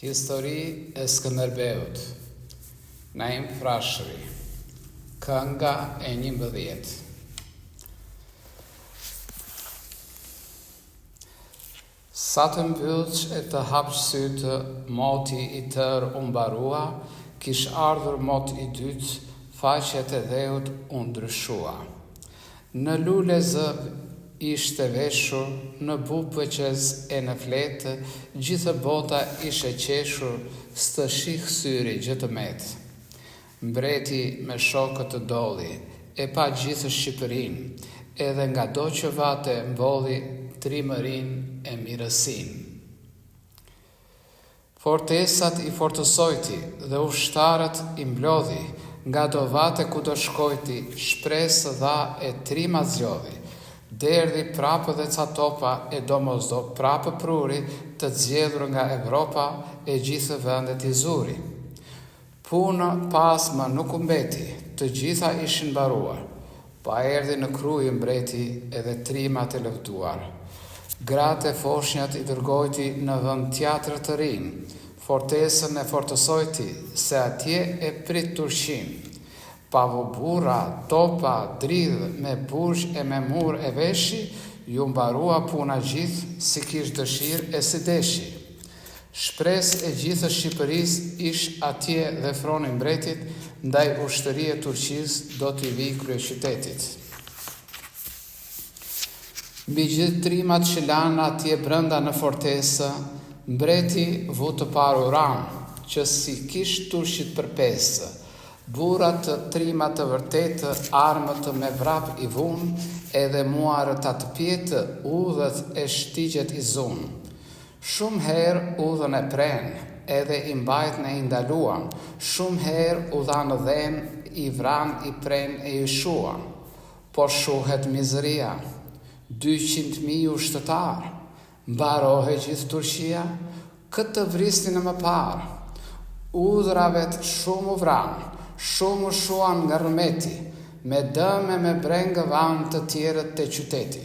Histori e Skënderbeut. Naim Frashëri. Kënga e 11. Sa të mbyllç e të hapë sytë, moti i tërë u mbarua, kish ardhur mot i dytë, faqet e dheut u ndryshua. Në lule zë ishte veshur, në bupëqez e në fletë, gjithë bota ishe qeshur, stë shih syri gjithë metë. Mbreti me shokët të doli, e pa gjithë Shqipërin, edhe nga do që vate mboli trimërin e mirësin. Fortesat i fortësojti dhe ushtarët i mblodhi, nga do vate ku do shkojti, shpresë dha e trima zgjodhi. Derdhi prapë dhe ca topa e domosdo prapë pruri të zgjedhur nga Evropa e gjithë vendet i zuri. Punë pas më nuk u mbeti, të gjitha ishin mbaruar, pa erdhi në krujë mbreti edhe trimat e lëvduar. Gratë e foshnjat i dërgojti në vend teatër të rinj, fortesën e fortësojti, se atje e prit Turqin. Pavo burra, topa, dridh, me burgj e me mur e veshi, ju mbarua puna gjithë, si kish dëshirë e si deshi. Shpresë e gjithë Shqipëris ish atje dhe froni mbretit, ndaj ushtëria Turqis do t'i vi kryeqytetit. Mbi gjithë trimat që lanë atje brënda në fortesë, mbreti vu të paru ranë, që si kish Turqit për pesë. Burat të trimat të vërtetë, armët me vrap i vunë, edhe muarët atë pjetë, udhët e shtigjet i zunë. Shumë herë udhën e prenë, edhe i mbajtën e indaluan, shumë herë udhanë dhenë, i vranë, i prenë e i shuan. Por shuhet mizëria, 200.000 ushtëtarë, mbarohe gjithë Turqia, këtë vristin e më parë. Udhrave të shumë u vranë, shumë u shuan nga rëmeti, me dëme me brengë vanë të tjerët të qyteti.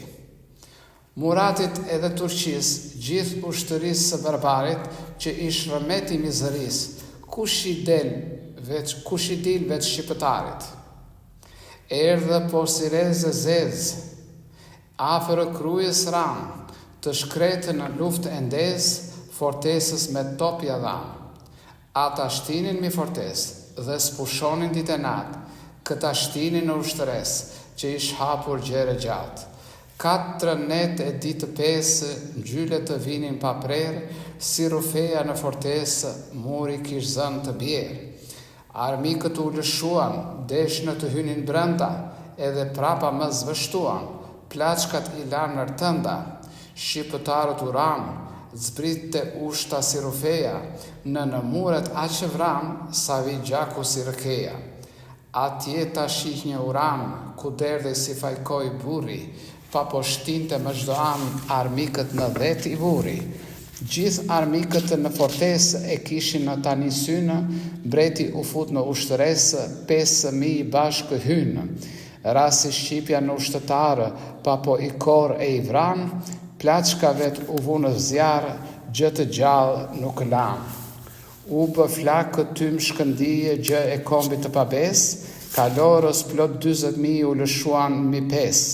Muratit edhe Turqis, gjithë ushtërisë së barbarit, që ish rëmeti mizëris, kush i dil veç shqipëtarit. Erdhe po si reze zezë, afër krujës ranë, të shkretë në luftë e ndezë, fortesës me topja dhanë. Ata shtinin mi fortesë, dhe spushonin ditë e natë, këta shtinin në ushtëres, që ish hapur gjere gjatë. 4 net e ditë 5, gjyle të vinin pa prerë, si rufeja në fortesë, muri kish zënë të bjerë. Armikët u lëshuan, deshnë të hynin brënda, edhe prapa më zvështuan, plaçkat i lanë nërtënda, shqipëtarët u ranë, zbritte ushta si rufeja, në muret aqe vranë, sa vi gjaku si rëkeja. Atje ta shih një uran, ku derdhe si fajkoj burri, pa po shtinte më çdo anë armikët në 10 i burri. Gjithë armikët në fortesë e kishin në tani synë, mbreti u fut në ushtëresë, 5.000 bashkë hynë. Rasi shqipja në ushtëtarë, pa po i korë e i vranë, plaçkave u vunë zjarë, gjë të gjallë nuk lanë. U bë flakë tym shkëndije gjë e kombit të pabes, kalorës plot 20.000 u lëshuan mi 5.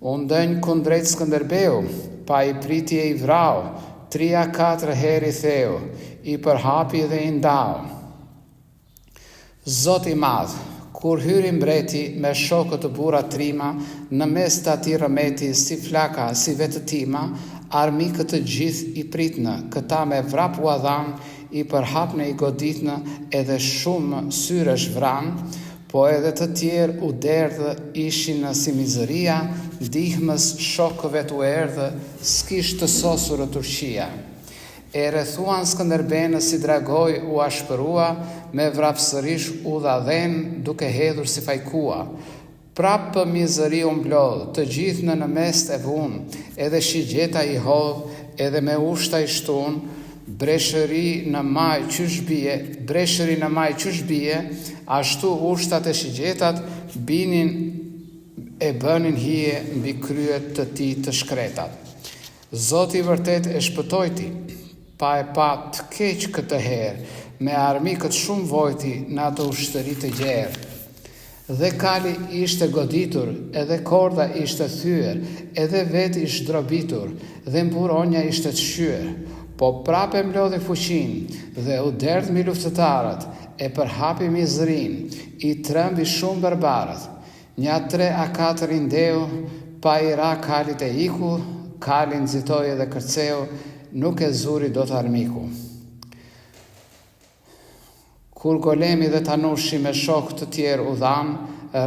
U ndënj kundrejt Skënderbeu, pa i pritje i vrau, 3-4 heri theu, i përhapi dhe i ndau. Zot i madh, kur hyri mbreti me shokët të bura trima, në mes të ati rëmeti si flaka, si vetëtima, armikët të gjithë i pritnë, këta me vrap u adhan, i përhapne i goditnë, edhe shumë syresh vranë, po edhe të tjerë u derdhë ishin si mizëria, ndihmës shokëve të erdhë, s'kish të sosurë Turqia. E rrethuan Skënderbenë si dragoj u ashpërua, me vrapsërish u dha dhenë, duke hedhur si fajkua. Prapë mizëri u mblodh, të gjithë në mes e vunë, edhe shigjeta i hodh, edhe me ushta i shtun, breshëri në maj qysh bie, ashtu ushtat e shigjetat binin e bënin hije mbi kryet të ti të shkretat. Zoti vërtet e shpëtojti, pa e pa të keq këtë herë, me armikët shumë vojti në ato ushtëri të gjerë. Dhe kali ishte goditur, edhe korda ishte thyer, edhe vetë ishte drobitur, dhe mburonja ishte të shyer. Po prape mlodhi fuqin, dhe u derdh mi luftëtarët, e përhapi mizërin, i trëmbi shumë barbarët. Nja 3 a 4 indeu, pa i ra kalit e iku, kalin nxitoi edhe kërceu, nuk e zuri do të armiku. Kur golemi dhe tanushi me shok të tjerë u dhan,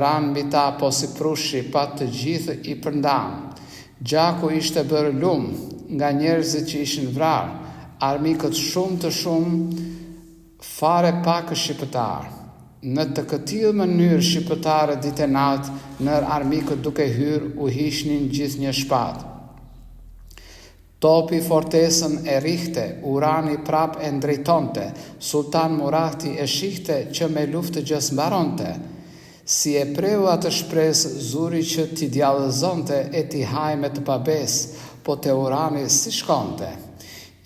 ran mbi ta po si prushi pa të gjithë i përndan. Gjaku ishte bërë lum nga njerëzit që ishin vrarë, armikët shumë të shumë, fare pak shqiptar. Në të këtillë mënyrë shqiptarët ditë e natë, nër armikët duke hyrë u hiqnin gjithë një shpatë. Topi fortesën e rihte, urani prap e ndrejtonte, Sultan Murati e shihte që me luftë gjës mbaronte. Si e preu atë shpresë zuri që t'i djallëzonte e t'i hajme të pabes, po te urani si shkonte.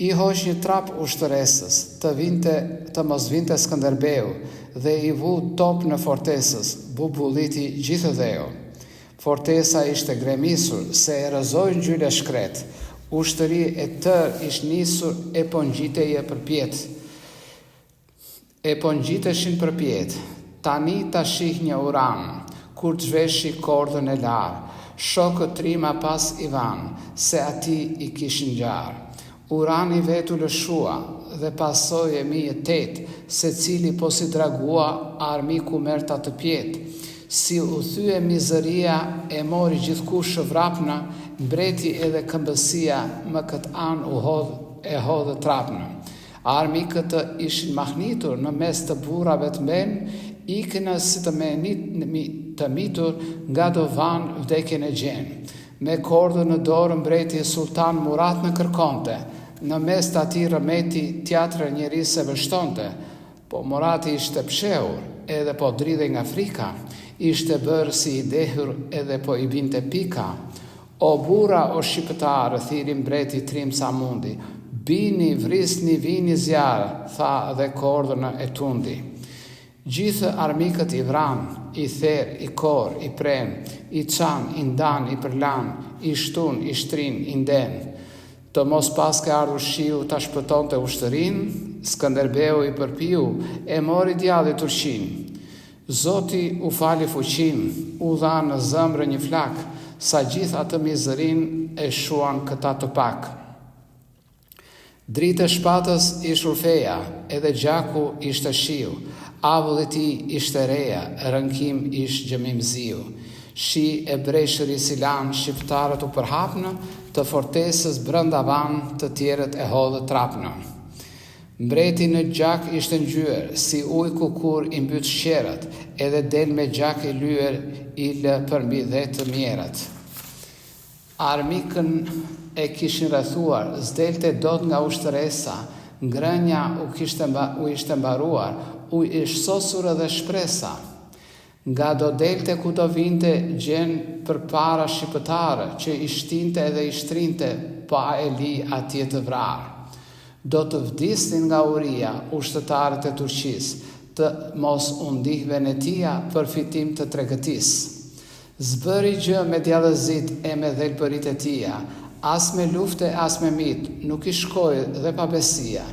I hoq një trap ushtëresës, të mos vinte Skënderbeu, dhe i vu top në fortesës, bubulliti gjithë dheu. Fortesa ishte gremisur, se e rëzoi ngjyle shkret. Ushtëri e tërë ish nisur e po ngjiteje për pjetë. Tani ta shih një uran, kur të zhveshi kordën e larë, shokët trima pas i van, se ati i kishin gjarë. Urani vetu lëshua dhe pasoj e mi e 8, se cili po si dragua, armiku merta të pjetë. Si u thye mizëria e mori gjithkush vrapna, mbreti edhe këmbësia më këtë anë e hodhë trapna. Armikët ishin mahnitur në mes të burrave të mbenë, ikën si të mitur nga do vanë vdekjen e gjenë. Me kordën në dorë mbreti Sultan Murat në kërkonte, në mes të ati rëmeti teatër njeri se vështonte, po Murati ishte pshehur, edhe po dridhe nga frika, ishte bërë si i dehur edhe po i binte pika. O burra o shqiptarë, thiri mbreti trim sa mundi, bini, vrisni, vini zjarë, tha dhe kordën e tundi. Gjithë armikët i vran, i ther, i kor, i pren, i çan, i ndan, i përlan, i shtun, i shtrin, i nden. Të mos pas ke ardhur shiu ta shpëtonte ushtërin, Skënderbeu i përpiu, e mori djalli Turqin. Zoti u fali fuqin, u dha në zëmrë një flak, sa gjithë atë mizërin e shuan këta të pak. Dritë e shpatës ish Urfeja, edhe gjaku ishte shiu, avulli ti ishte reja, rënkim ish Gjemim Ziu. Shi e breshëri Silan, shqiptarët u përhapnë, të fortesës brënda vanë, të tjerët e hodhë trapnë. Mbreti në gjak ishte ngjyrë, si ujë kukur i mbyt shqerët, edhe del me gjak i lyer i lë përmbi dhe të mjerët. Armikën e kishin rrethuar, s'delte dot nga ushtëresa, ngrënja u ishte mbaruar, u ish sosur edhe shpresa. Nga do delte ku do vinte gjen për para shqiptare, që i shtinte edhe i shtrinte, pa e li atje të vrarë. Do të vdisnin nga uria ushtëtarët e Turqisë, të mos u ndih Venetia për fitim të tregëtis. Zbëri gjë me djallëzit e me dhelpërit e tia, as me lufte, as me mit, nuk i shkoi dhe pa besia.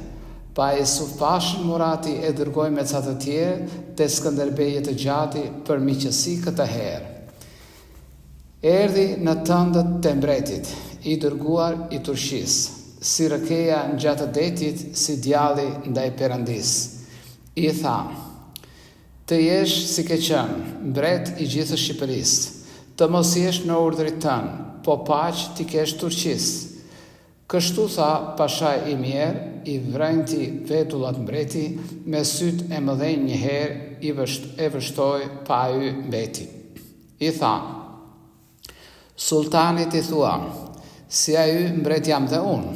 Pa e sufpashën Murati e dërgoj me ca të tjerë, te Skënderbeji të gjati për miqësi këtë herë. Erdhi në tëndët të mbretit, i dërguar i Turqisë, si rëkeja në gjatë detit, si djalli ndaj perëndis. I tha, të jesh si ke qenë, mbret i gjithë Shqipërisë, të mos jesh në urdhrit tënë, po paq t'i kesh Turqisë. Kështu tha pashaj i mjerë, i vrejnti vetullat mbreti, me syt e mëdhenj njëherë e vështoj pa y mbeti. I tha, sultanit i thua, si a y mbret jam dhe unë,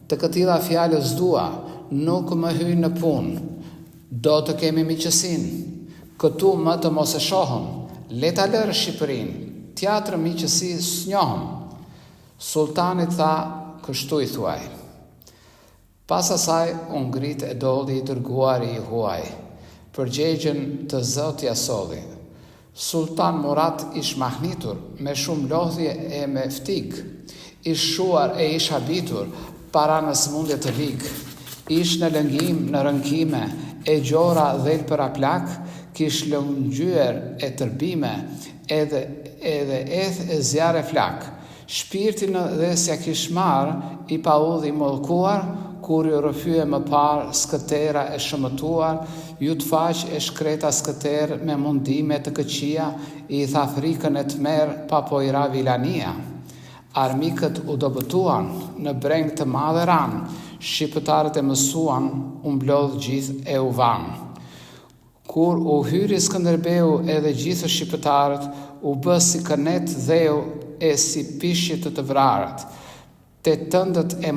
të këtilla fjalës dua, nuk më hyj në punë, do të kemi miqësin, këtu më të mos e shohëm, leta lërë Shqipërin, teatrë miqësi s'njohëm. Sultanit tha, kështu i thuaj. Pas asaj u ngrit e doli I dërguari I huaj, përgjigjen të Zotja solli. Sultan Murat ish mahnitur me shumë lodhje e me ftik, ish shuar e ish habitur para në smundje të lig, ish në lëngim, në rënkime, e gjora dhe për aplak, kish lëngjyer e tërbime, edhe e zjarë e flak. Shpirtin dhe s'ja kish marr I paudhi mollkuar, kur ju rëfye më parë skëtera e shëmëtuar, ju të faq e shkreta skëter me mundime të këqia, I tha frikën e të merë pa po I ra vilania. Armikët u dobëtuan, në breng të madhe ran, shqiptarët e mësuan, u mblodh gjithë e u van. Kur u hyri Skënderbeu edhe gjithë shqiptarët, u bë si kënet dheu e si pishit të vrarët. Te tëndët e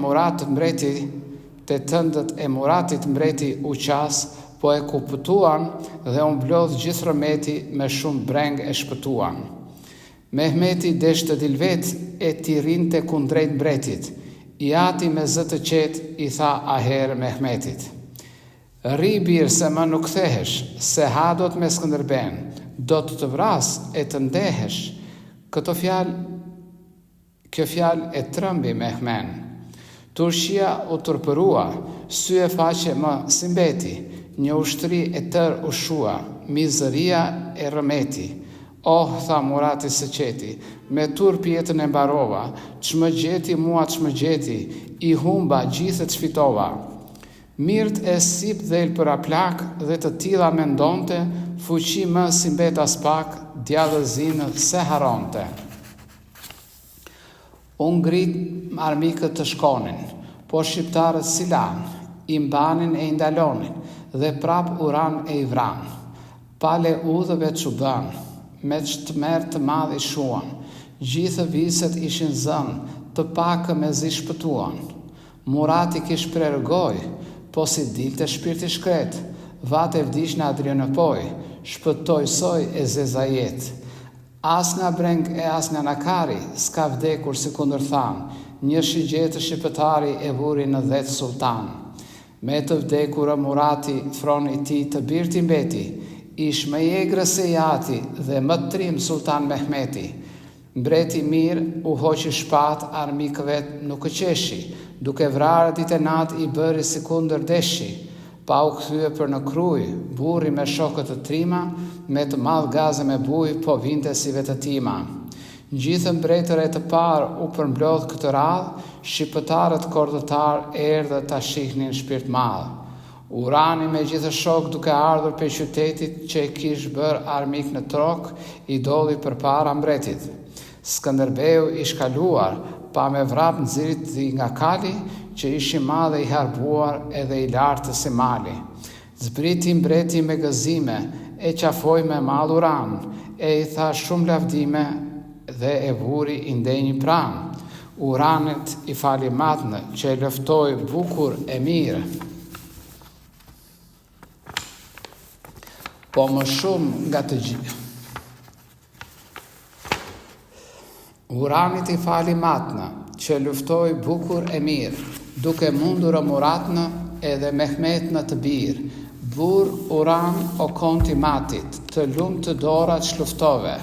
Muratit mbreti u qas, po e kuptuan dhe u mblodh gjithë rëmeti me shumë breng e shpëtuan. Mehmeti desh të dilvet e ti rinte kundrejt mbretit, I ati me zë të qet I tha aherë Mehmetit. Ri birë se më nuk thehesh, se hadot me Skënderben, do të vras e të ndehesh. Kjo fjalë e trëmbi Mehmen. Turqia u turpërua, sy e faqe më si mbeti, një ushtri e tër u shua, mizëria e rëmeti. Oh, tha Murati së qeti, me turp jetën e mbarova, ç'më gjeti mua ç'më gjeti, I humba gjithë të fitova. Mirt e sip dhel për aplak dhe të tilla mendonte, fuqi më si mbet as pak, djallëzinë se haronte. U ngrit armikët të shkonin, po shqiptarët si lan, I mbanin e I ndalonin, dhe prap uran e I vran. Pale udhëve çu bën, me çtmer të madh I shuan, gjithë viset ishin zën, të pakë me zi shpëtuan. Murati kish prerë gojë, po si dilte shpirti shkret, vate vdish në Adrianopoj, shpëtoj soj e zezajet. As nga breng e as nga nakari, s'ka vdekur si kundër than, një shigjetë shqiptari e vuri në 10 sultan. Me të vdekur Murati, froni ti të birti mbeti, ish më jegrë se jati dhe më trim sultan Mehmeti. Mbreti mirë u hoqi shpat armikëve nuk qeshi, duke vrarë ditë e natë I bëri si kundër deshi. Pa u kthye për në kruj, burri me shokët të trima, me të madh gaze me buj, po vinte si vetëtima. Gjithë mbretëre të parë u përmblodh këtë radhë, shqiptarët kordëtar erdhë ta shihnin shpirt madh. Urani me gjithë shok duke ardhur pe qytetit që e kish bër armik në trok, I doli përpara mbretit. Skënderbeu I shkaluar, pa me vrap nxirit nga kali, që ishi madhe I harbuar edhe I lartë si mali. Zbriti mbreti me gëzime, e qafoj me mal uran, e I tha shumë lavdime dhe e vuri I ndenjë pran. Uranit I fali matnë, që e lëftoi bukur e mirë. Po më shumë nga të gjithë. Uranit I fali matna, që luftoi bukur e mirë, duke mundur Muratnë edhe Mehmetnë të birë. Bur Uran o konti matit, të lumë të dorat shluftove,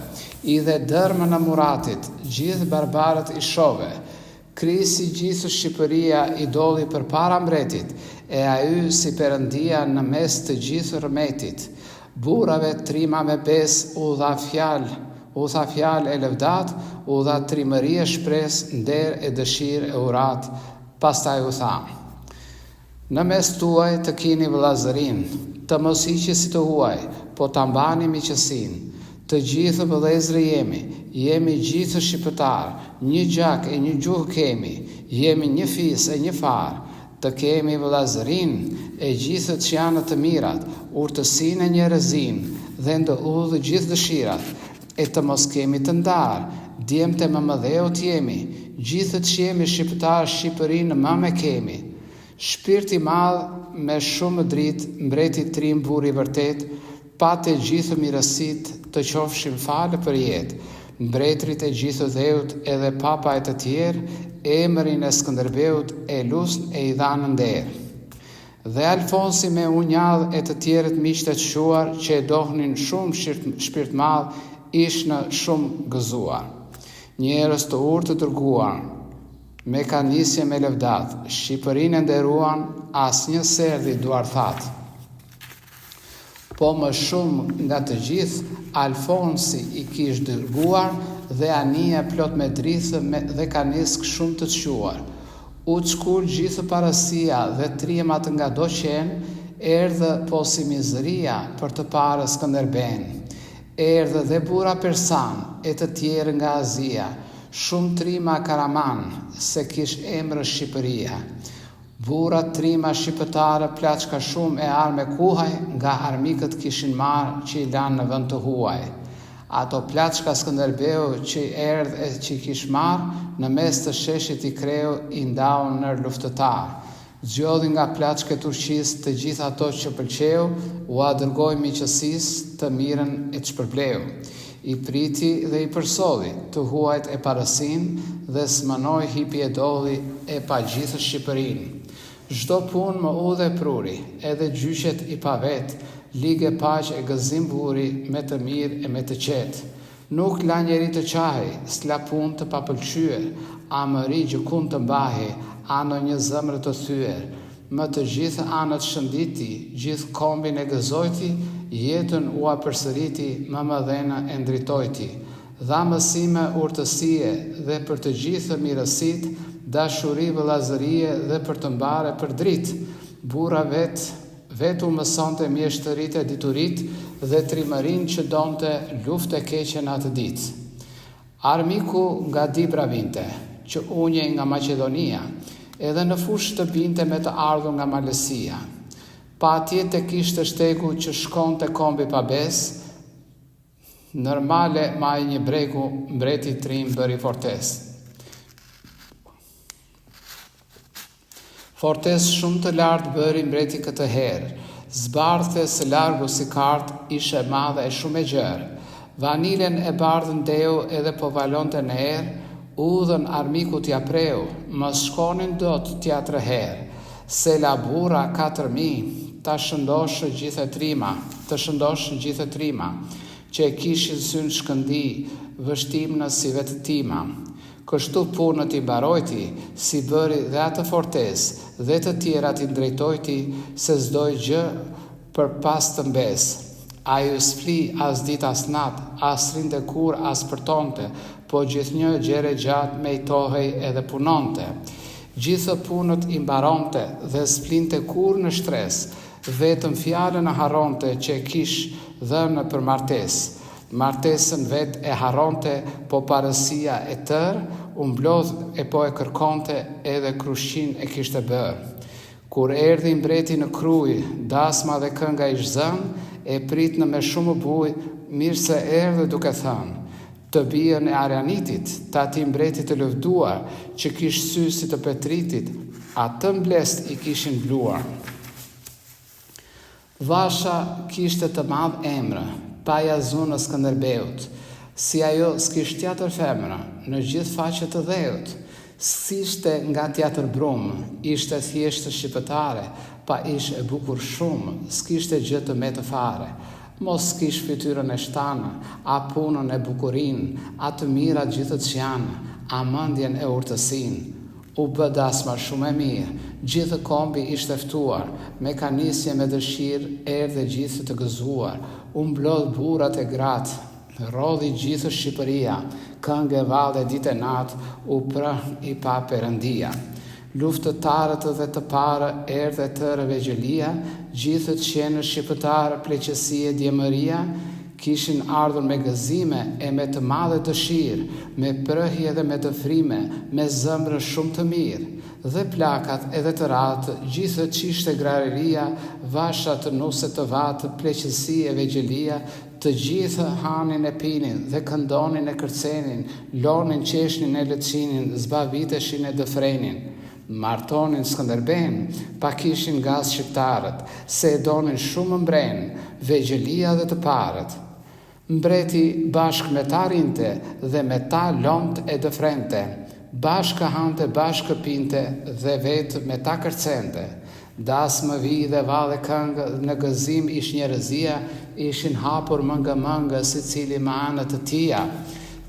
I dhe dërmë në Muratit, gjithë barbarët I shove. Krisi gjithë Shqipëria I doli për para mbretit, e a y si perëndia në mes të gjithë rëmetit. Burave trima me bes u dha fjalë e lëvdat, u dha trimëri e shpres, nder e dëshirë e urat, pastaj u tha. Në mes tuaj të kini vëllazërin, të mos hiqi si të huaj, po të mbani miqësin. Të gjithë vëllezëri jemi gjithë shqiptar, një gjak e një gjuhë kemi, jemi një fis e një far, të kemi vëllazërin e gjithët që janë të mirat, urtësin e njerëzin, dhe ndë udhë gjithë dëshirat, e të mos kemi të ndarë, djemte më mëdheut jemi, gjithët që jemi shqiptar Shqipërinë më me kemi. Shpirti madh me shumë dritë, mbreti trim buri vërtet, pate gjithë mirësit të qofshin falë për jetë, mbretrit e gjithë dheut edhe papa e të tjerë, emrin e Skënderbeut e lusën e i dhanë nder. Dhe Alfonsi me unjall e të tjerët miqtë të shuar që e dohnin shumë shpirt madh ishnë shumë gëzuar. Njerëz të urtë të dërguar, me kanisje me lëvdat, Shqipërinë nderuan, asnjë serdhi duar thatë. Po më shumë nga të gjithë, Alfonsi i kishte dërguar dhe anije plot me drithë dhe kanisk shumë të shuar. U çkur gjithë parasia dhe trimat nga do qenë, erdhë po si mizëria për të parë Skënderben. Erdhë dhe bura persan e të tjerë nga Azia, shumë trima Karaman, se kish emrë Shqipëria. Bura trima shqiptare plaçka shumë e arme kuhaj nga armikët kishin marrë që i lanë në vend të huaj. Ato plaçka Skënderbeu që erdhë e që kish marrë, në mes të sheshit i kreu i ndau nër luftëtar. Zgjodhi nga plaçka e Turqisë të gjithë ato që pëlqeu, u dërgoi miqësisë të mirën e çpërbleu. I priti dhe i përsodhi të huajt e parasin dhe smënoi hipi e dodhi e pa gjithë Shqipërinë. Çdo punë më u dhe pruri, edhe gjyqet i pavet, ligë e paq e gëzim buri me të mirë e me të qetë. Nuk la njeri të qahej, s'la punë të papëlqyer, a mëri gjykun të mbahi, a në një zëmrë të thyer. Më të gjithë anët shënditi, gjithë kombin e gëzojti, jetën u apërsëriti, më mëdhena e ndritojti. Dha mësime urtësie dhe për të gjithë mirësit, dashuri vëllazërie dhe për të mbare për dritë. Burra vetu mësonte mjeshtërit e diturit dhe trimërin që donte luftë e keqe në atë ditë. Armiku nga Dibra vinte, që unje nga Maqedonia, edhe në fushë të binte me të ardhur nga Malesia. Pa atje të kishte shtegu që shkon të kombi pa bes, nërmale ma e një bregu mbreti trim bëri fortes. Fortes shumë të lartë bëri mbreti këtë herë, zbardhte së largu si kartë, ishe madhe e shumë e gjërë. Vanilen e bardhën deu edhe po valonte në erë, udhën armiku t'ja preu, mos shkonin dot t'ja 3 herë. Se la bura 4.000, të shëndoshë gjithë trima, që e kishin synë shkëndi, vështim në si vetë tima. Kështu punët i barojti, si bëri dhe atë fortes, dhe të tjera t'i drejtojti, se zdoj gjë për pas të mbes. A ju s'fli as dit as nat, as rinde kur as përtonte, po gjithnjë gjere gjatë me i tohej edhe punonte. Gjithë punët i mbaronte dhe s'flinte kur në shtres, vetëm fjalën e harronte që e kish dhënë për martes. Martesën vet e harronte, po parësia e tërë, mblodh e po e kërkonte edhe krushqin e kishte bërë. Kur erdhi mbreti në kruj, dasma dhe kënga ish zënë, e pritnë me shumë buj, mirë se erdhe duke thënë. Të bijën e Arianitit, tati mbretit të lëvduar, që kish sy si të Petritit, atë mblest i kishin bluar. Vasha kishte të madh emrë, paja zunë Skënderbeut, si ajo s'kish tjatër femra, në gjithë faqet të dheut, s'ishte nga tjatër brumë, ishte thjeshtë shqiptare, pa ish e bukur shumë, s'kishte gjë të me të fare, mos s'kish fytyrën e shtanë, a punën e bukurin, a të mirat gjithët që janë, a mëndjen e urtësin. U bë dasma shumë e mirë, gjithë kombi ishte ftuar, me kanisje me dëshirë, erdhe gjithë të gëzuar, u mblodh burat e gratë, rodhi gjithë Shqipëria, këngë e valde ditë e natë, u prën i pa Perëndia. Luftëtarët dhe të parë erdhe tërë Vegjelia, gjithë të qenë shqiptarë pleqësie djemëria, kishin ardhur me gëzime e me të madhe dëshirë, me prëhje dhe me të frime, me zëmrë shumë të mirë, dhe plakat edhe të ratë, gjithë qishte grareria, vasha të nuse të vatë, pleqësie e Vegjelia, të gjithë hanin e pinin dhe këndonin e kërcenin, lonin qeshnin e lëqinin, zbaviteshin e dëfrenin. Martonin Skënderben, pa kishin gaz shqiptarët, se e donin shumë mbren, Vegjelia dhe të parët. Mbreti bashk me ta rinte dhe me ta lomt e dëfrente, bashkë hante, bashkë pinte dhe vetë me ta kërcente. Das më vi dhe vale këngë, në gëzim ish njerëzia, ishin hapur mëngë si cili më anët të tia.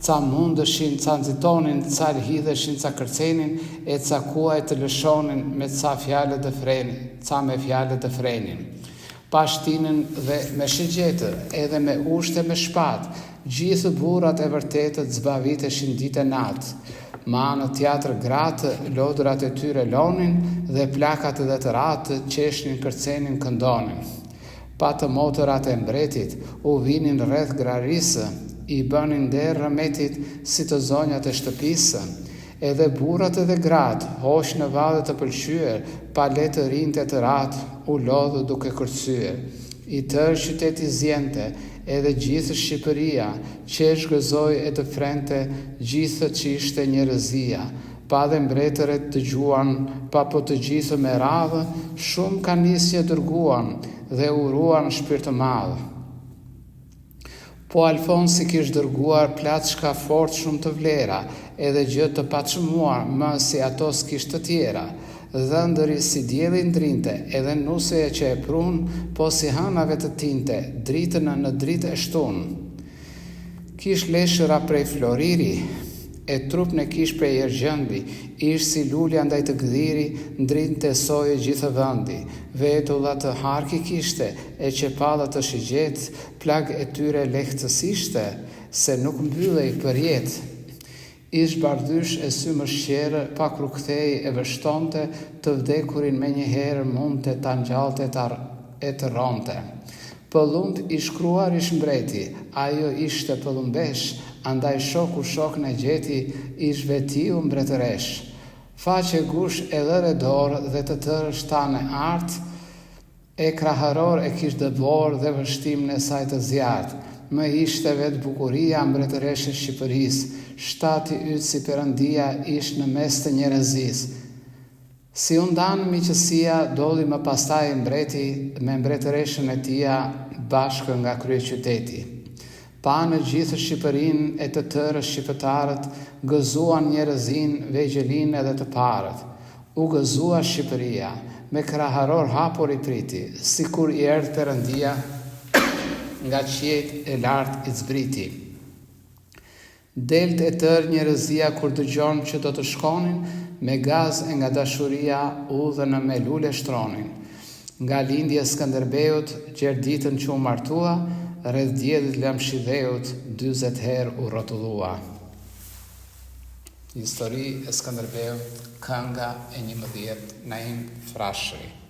Ca mundëshin, ca nxitonin, ca lhidheshin, ca kërcenin, e ca kuaj të lëshonin me ca fjalët të frenin, ca me fjalët të frenin. Pa shtinën dhe me shigjetër, edhe me ushte me shpat, gjithë burrat e vërtetët zbaviteshin ditë e natë. Ma në teatr gratë, lodrat e tyre lonin dhe plakat dhe të ratë qeshnin, kërcenin, këndonin. Pa të motërat e mbretit, u vinin rreth grarisë, i bënin der rëmetit si të zonjat e shtëpisë. Edhe burrat edhe gratë, hosh në valë të pëlqyer, pa letë rinte të ratë, u lodhë duke kërcyer. I tërë qyteti zjente, edhe gjithë Shqipëria, qesh gëzoj e të frente, gjithë që ishte njerëzia. Pa dhe mbretëret të gjuan, pa po të gjithë me radhë, shumë ka nisje dërguan, dhe uruan shpirt të madhë. Po Alfonsi kish dërguar plaçka fort shumë të vlera, edhe gjë të paçmuar më si ato s'kisht të tjera. Dhëndëri si dielli ndrinte, edhe nuseja që e prun, po si hënave të tinte, dritën në dritë e shtun. Kish leshëra prej floriri, e trup në kish prej ergjëndi, ish si lulja ndaj të gdhiri, ndrinte soje gjithë vëndi. Vetulla të harki kishte, e qepalla të shigjet, plag e tyre lehtësishte, se nuk mbyllej për jetë. Ish bardhysh e sy më shqerë, pa krukthej e vështonte, të vdekurin me njëherë mundte ta ngjallte e të ronte. Pëllund i shkruar ish mbreti, ajo ishte pëllumbesh, andaj shoku shok në gjeti, ish vetiu mbretëresh. Faqe gush e lëre dorë dhe të tërë shtane artë, e kraharor e kish dëbor dhe vështim në saj të zjartë. Më ishte vetë bukuria mbretëreshe Shqipërisë, shtati ytë si Perëndia ish në mes të njerëzis. Si undan miqësia, doli më pastaj mbreti me mbretëreshën e tia bashkë nga kryeqyteti. Pa në gjithë Shqipërinë e të tërë shqiptarët, gëzuan njerëzin, vegjëlin edhe të parët. U gëzua Shqipëria, me kraharor hapur i priti, si kur i erdhë Perëndia, nga qiejt e lartë i zbriti. Delt e tërë njerëzia kur dëgjon që do të shkonin, me gaz e nga dashuria udhën me lule shtronin. Nga lindja Skënderbeut, gjerditën që u martua, rreth diellit Lamshidheut 40 herë u rrotullua. Histori e Skënderbeut, kënga e 11, Naim Frashëri.